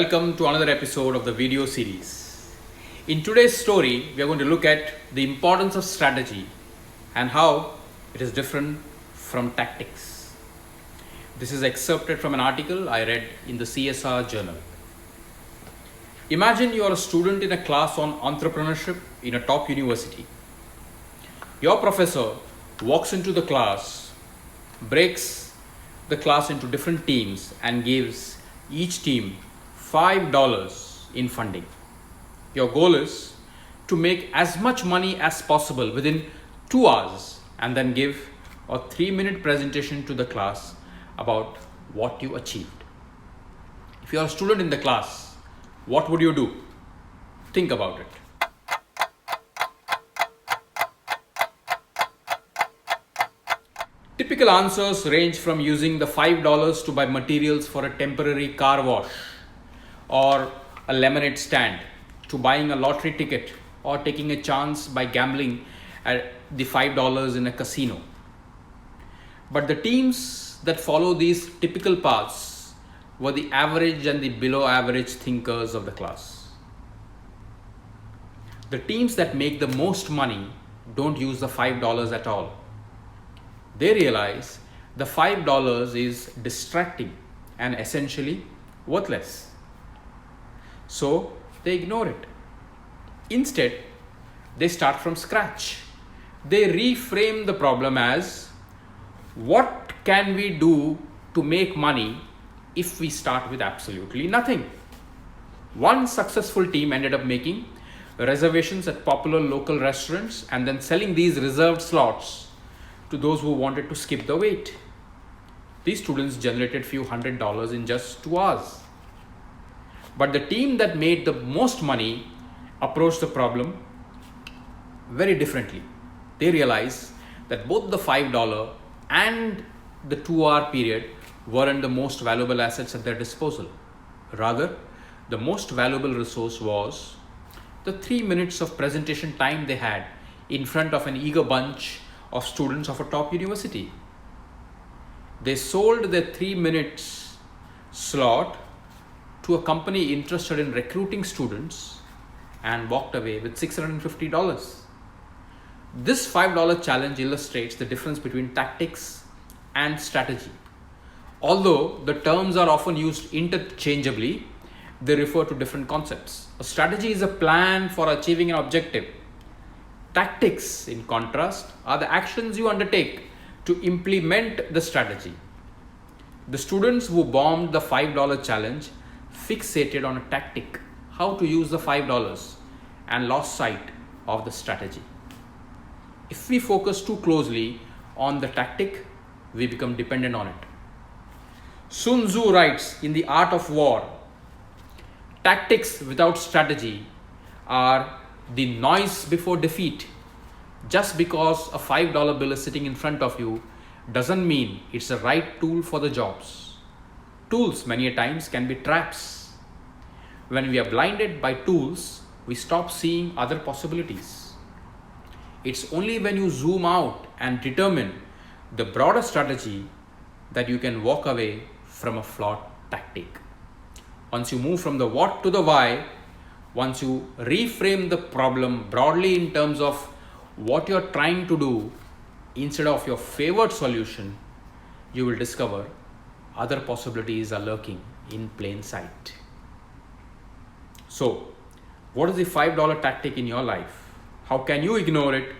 welcome to another episode of the video series. In today's story, we are going to look at the importance of strategy and how it is different from tactics. This is excerpted from an article I read in the CSR journal. Imagine you are a student in a class on entrepreneurship in a top university. Your professor walks into the class, breaks the class into different teams and gives each team $5 in funding. Your goal is to make as much money as possible within 2 hours and then give a 3-minute presentation to the class about what you achieved. If you are a student in the class, what would you do? Think about it. Typical answers range from using the $5 to buy materials for a temporary car wash or a lemonade stand, to buying a lottery ticket or taking a chance by gambling at the $5 in a casino. But the teams that follow these typical paths were the average and the below average thinkers of the class. The teams that make the most money don't use the $5 at all. They realize the $5 is distracting and essentially worthless. So they ignore it. Instead, they start from scratch. They reframe the problem as, what can we do to make money if we start with absolutely nothing? One successful team ended up making reservations at popular local restaurants and then selling these reserved slots to those who wanted to skip the wait. These students generated few $100s in just 2 hours. But the team that made the most money approached the problem very differently. They realized that both the $5 and the 2-hour period weren't the most valuable assets at their disposal. Rather, the most valuable resource was the 3 minutes of presentation time they had in front of an eager bunch of students of a top university. They sold their 3 minutes slot to a company interested in recruiting students and walked away with $650. This $5 challenge illustrates the difference between tactics and strategy. Although the terms are often used interchangeably, they refer to different concepts. A strategy is a plan for achieving an objective. Tactics, in contrast, are the actions you undertake to implement the strategy. The students who bombed the $5 challenge fixated on a tactic, how to use the $5, and lost sight of the strategy. If we focus too closely on the tactic, we become dependent on it. Sun Tzu writes in The Art of War, tactics without strategy are the noise before defeat. Just because a $5 bill is sitting in front of you doesn't mean it's the right tool for the jobs. Tools many a times can be traps. When we are blinded by tools, we stop seeing other possibilities. It's only when you zoom out and determine the broader strategy that you can walk away from a flawed tactic. Once you move from the what to the why, once you reframe the problem broadly in terms of what you're trying to do instead of your favored solution, you will discover other possibilities are lurking in plain sight. So, what is the $5 tactic in your life? How can you ignore it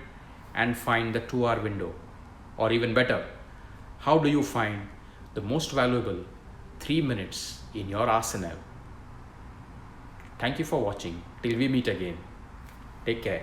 and find the 2-hour window? Or even better, how do you find the most valuable 3 minutes in your arsenal? Thank you for watching. Till we meet again. Take care.